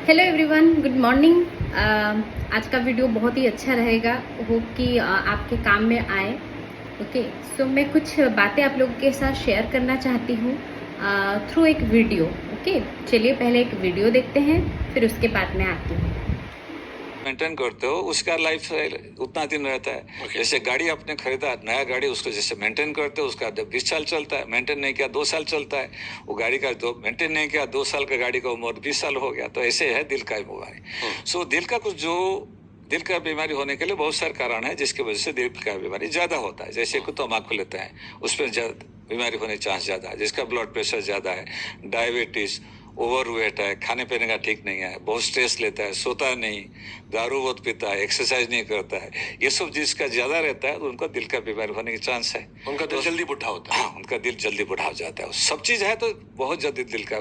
Hello everyone, good morning. आज का video बहुत ही अच्छा रहेगा। होप कि आपके काम में आए। ओके, सो मैं कुछ बातें आप लोगों के साथ शेयर करना चाहती हूँ थ्रू एक वीडियो। ओके, चलिए पहले एक वीडियो देखते हैं, फिर उसके बाद में आती हूँ। मेंटेन करते हो उसका लाइफ उतना दिन रहता है। जैसे गाड़ी आपने खरीदा नया गाड़ी, उसको जैसे मेंटेन करते हो उसका 20 साल चलता है। मेंटेन नहीं किया 2 साल चलता है। वो गाड़ी का मेंटेन नहीं किया 2 साल का गाड़ी का उम्र 20 साल हो गया। तो ऐसे है दिल का बीमारी। सो दिल का कुछ जो दिल का बीमारी होने के लिए बहुत सारे कारण है जिसकी वजह से दिल का बीमारी ज्यादा होता है। जैसे को तम्बाकू लेते हैं उस पर बीमारी होने चांस ज्यादा है। जिसका ब्लड प्रेशर ज्यादा है, डायबिटीज, ओवरवेट है, खाने पीने का ठीक नहीं है, बहुत स्ट्रेस लेता है, सोता नहीं, दारू बहुत पीता है, एक्सरसाइज नहीं करता है, ये सब जिसका ज्यादा रहता है तो उनका दिल का बीमारी होने की चांस है। उनका दिल जल्दी बुढ़ा होता है। हाँ, उनका दिल जल्दी बुढ़ा हो जाता है। सब चीज है तो बहुत जल्दी दिल का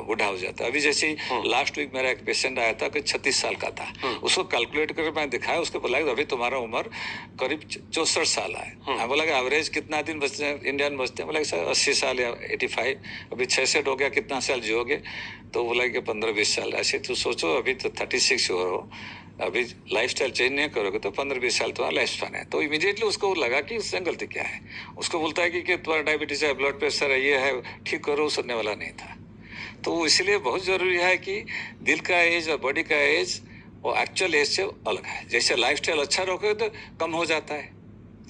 बुढ़ा हो जाता है। अभी जैसे लास्ट वीक मेरा एक पेशेंट आया था कि 36 साल का था। उसको कैलकुलेट करके मैं दिखाया, उसको बोला अभी तुम्हारा उम्र करीब 64 साल है। मैं बोला एवरेज कितना दिन बचते हैं इंडियन बचते हैं? बोला सर 80 साल या 85। अभी 66 हो गया, कितना साल जियोगे? तो बोला कि 15-20 साल। ऐसे तो सोचो, अभी तो 36 हो, अभी लाइफस्टाइल चेंज नहीं करोगे तो 15-20 साल तुम्हारा लाइफ स्पैन है। तो इमीडिएटली उसको लगा कि उसने गलती क्या है। उसको बोलता है कि तुम्हारा डायबिटीज है, ब्लड प्रेशर है, ये है, ठीक करो, सुनने वाला नहीं था। तो इसलिए बहुत जरूरी है कि दिल का एज और बॉडी का एज वो एक्चुअल एज से अलग है। जैसे लाइफस्टाइल अच्छा रखोगे तो कम हो जाता है।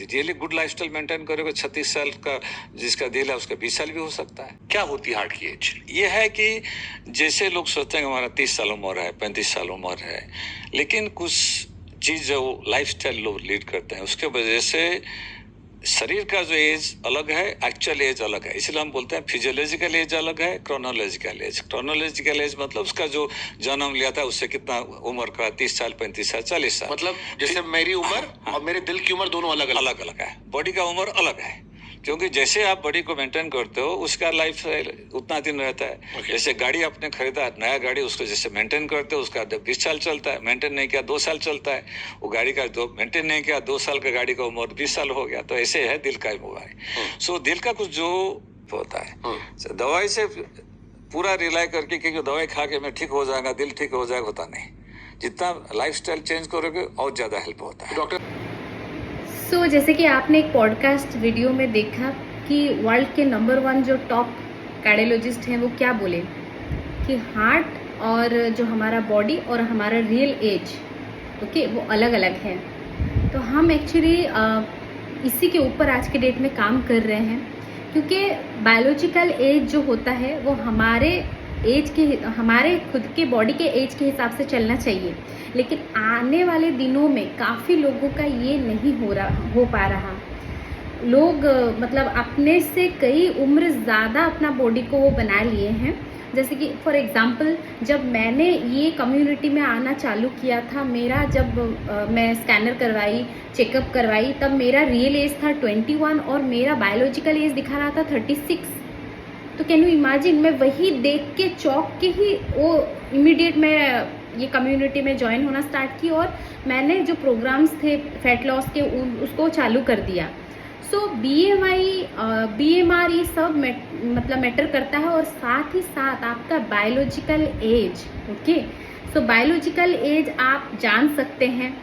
रियली गुड लाइफस्टाइल मेंटेन करोगे, 36 साल का जिसका दिल है उसका 20 साल भी हो सकता है। क्या होती है हार्ट की एज? ये है कि जैसे लोग सोचते हैं हमारा 30 साल उम्र है, 35 साल उम्र है, लेकिन कुछ चीज जो लाइफस्टाइल लोग लीड करते हैं उसके वजह से शरीर का जो एज अलग है, एक्चुअल एज अलग है। इसलिए हम बोलते हैं फिजियोलॉजिकल एज अलग है, क्रोनोलॉजिकल एज। क्रोनोलॉजिकल एज मतलब उसका जो जन्म लिया था उससे कितना उम्र का, 30 साल, 35 साल, 40 साल। मतलब जैसे मेरी उम्र और मेरे दिल की उम्र दोनों अलग अलग है। बॉडी का उम्र अलग है, क्योंकि जैसे आप बॉडी को मेंटेन करते हो उसका लाइफ उतना दिन रहता है। जैसे गाड़ी आपने खरीदा नया गाड़ी, उसको जैसे मेंटेन करते हो उसका 20 साल चलता है। मेंटेन नहीं किया 2 साल चलता है। वो गाड़ी का मेंटेन नहीं किया 2 साल का गाड़ी का उम्र 20 साल हो गया। तो ऐसे है दिल का बीमारी। सो दिल का कुछ जो होता है दवाई से पूरा रिलाई करके कि दवाई खा के मैं ठीक हो जाएगा, दिल ठीक हो जाएगा, होता नहीं। जितना लाइफस्टाइल चेंज करोगे और ज्यादा हेल्प होता है। डॉक्टर जैसे कि आपने एक पॉडकास्ट वीडियो में देखा कि वर्ल्ड के नंबर 1 जो टॉप कार्डियोलॉजिस्ट हैं वो क्या बोले कि हार्ट और जो हमारा बॉडी और हमारा रियल एज ओके वो अलग अलग है। तो हम एक्चुअली इसी के ऊपर आज के डेट में काम कर रहे हैं, क्योंकि बायोलॉजिकल एज जो होता है वो हमारे खुद के बॉडी के एज के हिसाब से चलना चाहिए। लेकिन आने वाले दिनों में काफ़ी लोगों का ये नहीं हो पा रहा। लोग मतलब अपने से कई उम्र ज़्यादा अपना बॉडी को वो बना लिए हैं। जैसे कि फॉर एग्जांपल जब मैंने ये कम्युनिटी में आना चालू किया था, मेरा जब मैं स्कैनर करवाई, चेकअप करवाई, तब मेरा रियल एज था 21 और मेरा बायोलॉजिकल एज दिखा रहा था 36। तो कैन यू इमेजिन, मैं वही देख के चौंक के ही वो इमीडिएट मैं ये कम्युनिटी में ज्वाइन होना स्टार्ट की और मैंने जो प्रोग्राम्स थे फैट लॉस के उसको चालू कर दिया। सो BMR ये सब मतलब मैटर करता है, और साथ ही साथ आपका biological age. Okay, so biological age आप जान सकते हैं।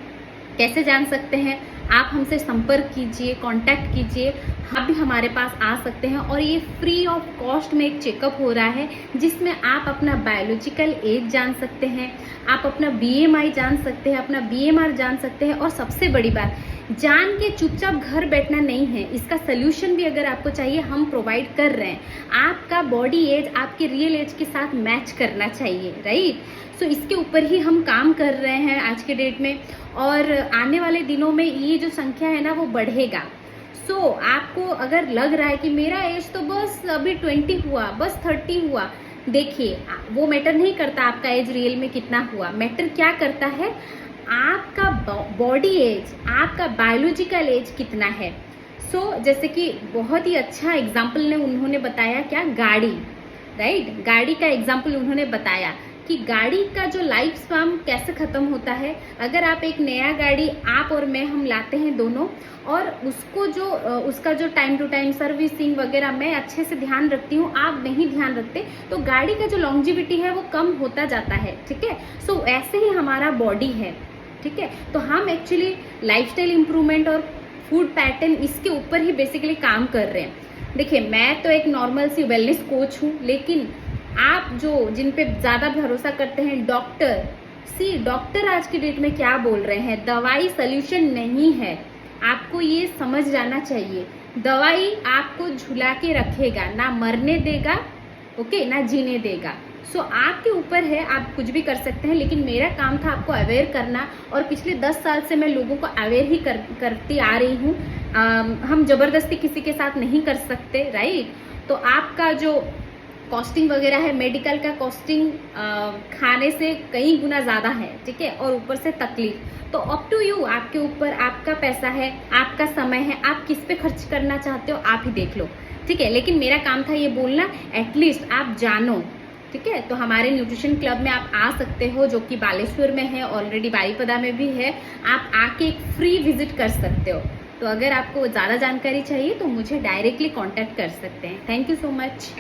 कैसे जान सकते हैं? आप हमसे संपर्क कीजिए, कांटेक्ट कीजिए। आप भी हमारे पास आ सकते हैं और ये फ्री ऑफ कॉस्ट में एक चेकअप हो रहा है जिसमें आप अपना बायोलॉजिकल एज जान सकते हैं, आप अपना BMI जान सकते हैं, अपना BMR जान सकते हैं। और सबसे बड़ी बात, जान के चुपचाप घर बैठना नहीं है, इसका सोल्यूशन भी अगर आपको चाहिए हम प्रोवाइड कर रहे हैं। आपका बॉडी एज आपके रियल एज के साथ मैच करना चाहिए, राइट? सो इसके ऊपर ही हम काम कर रहे हैं आज के डेट में, और आने वाले दिनों में ये जो संख्या है ना वो बढ़ेगा। सो आपको अगर लग रहा है कि मेरा एज तो बस अभी 20 हुआ, बस 30 हुआ, देखिए वो मैटर नहीं करता आपका एज रियल में कितना हुआ। मैटर क्या करता है, आपका बॉडी एज, आपका बायोलॉजिकल एज कितना है। जैसे कि बहुत ही अच्छा एग्जाम्पल उन्होंने बताया, क्या गाड़ी, राइट? गाड़ी का एग्जाम्पल उन्होंने बताया कि गाड़ी का जो लाइफ स्पैन कैसे ख़त्म होता है। अगर आप एक नया गाड़ी आप और मैं हम लाते हैं दोनों, और उसको जो उसका जो टाइम टू टाइम सर्विसिंग वगैरह मैं अच्छे से ध्यान रखती हूँ, आप नहीं ध्यान रखते, तो गाड़ी का जो लॉन्जिविटी है वो कम होता जाता है, ठीक है। सो ऐसे ही हमारा बॉडी है, ठीक है। तो हम एक्चुअली लाइफस्टाइल इम्प्रूवमेंट और फूड पैटर्न इसके ऊपर ही बेसिकली काम कर रहे हैं। देखिए, मैं तो एक नॉर्मल सी वेलनेस कोच हूँ, लेकिन आप जो जिन पे ज़्यादा भरोसा करते हैं, डॉक्टर आज की डेट में क्या बोल रहे हैं, दवाई सल्यूशन नहीं है। आपको ये समझ जाना चाहिए, दवाई आपको झुला के रखेगा, ना मरने देगा, ओके, ना जीने देगा। सो आपके ऊपर है, आप कुछ भी कर सकते हैं, लेकिन मेरा काम था आपको अवेयर करना, और पिछले 10 साल से मैं लोगों को अवेयर ही करती आ रही हूँ। हम जबरदस्ती किसी के साथ नहीं कर सकते, राइट। तो आपका जो कॉस्टिंग वगैरह है, मेडिकल का कॉस्टिंग खाने से कई गुना ज़्यादा है, ठीक है, और ऊपर से तकलीफ। तो अप टू यू, आपके ऊपर, आपका पैसा है, आपका समय है, आप किस पे खर्च करना चाहते हो आप ही देख लो, ठीक है। लेकिन मेरा काम था ये बोलना, एटलीस्ट आप जानो, ठीक है। तो हमारे न्यूट्रिशन क्लब में आप आ सकते हो, जो कि बालेश्वर में है, ऑलरेडी बारीपदा में भी है। आप आके एक फ्री विजिट कर सकते हो। तो अगर आपको ज़्यादा जानकारी चाहिए तो मुझे डायरेक्टली कांटेक्ट कर सकते हैं। Thank you so much.